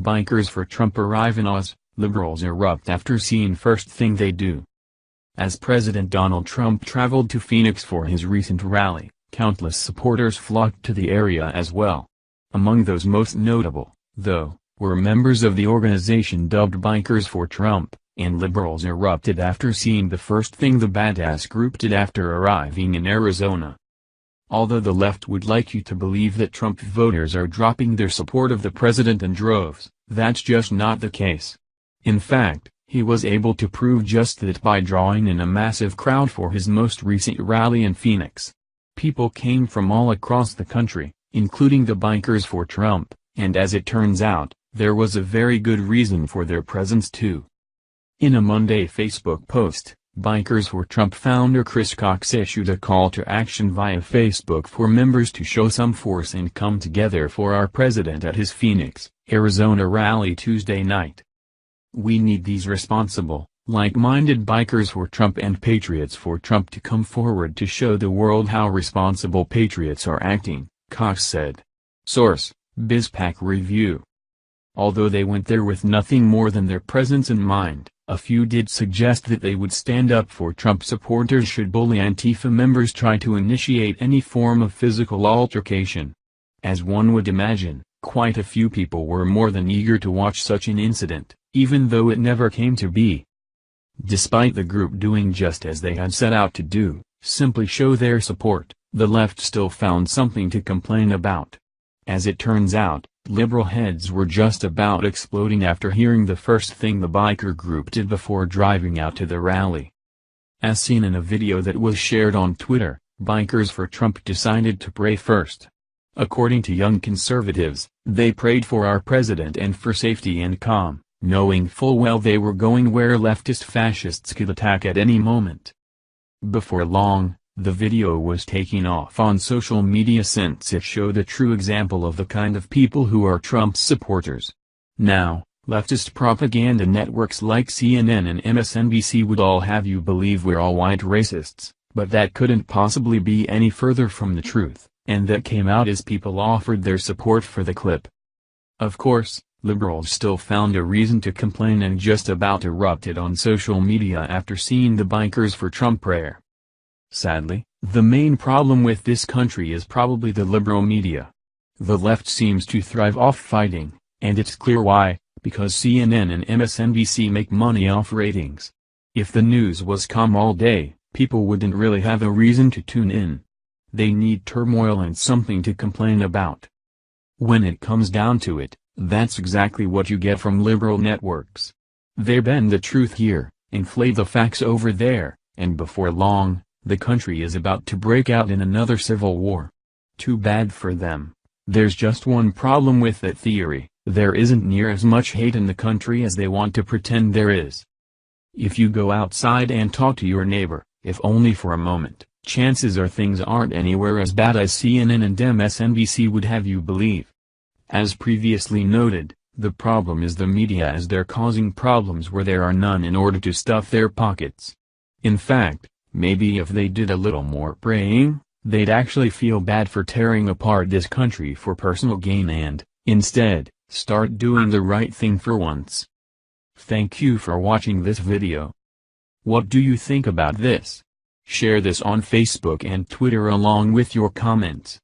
Bikers for Trump arrive in Oz, liberals erupt after scene first thing they do. As President Donald Trump traveled to Phoenix for his recent rally, countless supporters flocked to the area as well. Among those most notable, though, were members of the organization dubbed Bikers for Trump, and liberals erupted after seeing the first thing the badass group did after arriving in Arizona. Although the left would like you to believe that Trump voters are dropping their support of the president in droves, that's just not the case. In fact, he was able to prove just that by drawing in a massive crowd for his most recent rally in Phoenix. People came from all across the country, including the Bikers for Trump, and as it turns out, there was a very good reason for their presence too. In a Monday Facebook post, Bikers for Trump founder Chris Cox issued a call to action via Facebook for members to show some force and come together for our president at his Phoenix, Arizona rally Tuesday night. We need these responsible, like-minded Bikers for Trump and Patriots for Trump to come forward to show the world how responsible patriots are acting, Cox said. Source: BizPac Review. Although they went there with nothing more than their presence in mind, a few did suggest that they would stand up for Trump supporters should bully Antifa members try to initiate any form of physical altercation. As one would imagine, quite a few people were more than eager to watch such an incident, even though it never came to be. Despite the group doing just as they had set out to do, simply show their support, the left still found something to complain about. As it turns out, liberal heads were just about exploding after hearing the first thing the biker group did before driving out to the rally. As seen in a video that was shared on Twitter, Bikers for Trump decided to pray first. According to young conservatives, they prayed for our president and for safety and calm, knowing full well they were going where leftist fascists could attack at any moment. Before long, the video was taking off on social media since it showed a true example of the kind of people who are Trump's supporters. Now, leftist propaganda networks like CNN and MSNBC would all have you believe we're all white racists, but that couldn't possibly be any further from the truth, and that came out as people offered their support for the clip. Of course, liberals still found a reason to complain and just about erupted on social media after seeing the Bikers for Trump prayer. Sadly, the main problem with this country is probably the liberal media. The left seems to thrive off fighting, and it's clear why, because CNN and MSNBC make money off ratings. If the news was calm all day, people wouldn't really have a reason to tune in. They need turmoil and something to complain about. When it comes down to it, that's exactly what you get from liberal networks. They bend the truth here, inflate the facts over there, and before long, the country is about to break out in another civil war. Too bad for them. There's just one problem with that theory: there isn't near as much hate in the country as they want to pretend there is. If you go outside and talk to your neighbor, if only for a moment, chances are things aren't anywhere as bad as CNN and MSNBC would have you believe. As previously noted, the problem is the media, as they're causing problems where there are none in order to stuff their pockets. In fact, maybe if they did a little more praying, they'd actually feel bad for tearing apart this country for personal gain and, instead, start doing the right thing for once. Thank you for watching this video. What do you think about this? Share this on Facebook and Twitter along with your comments.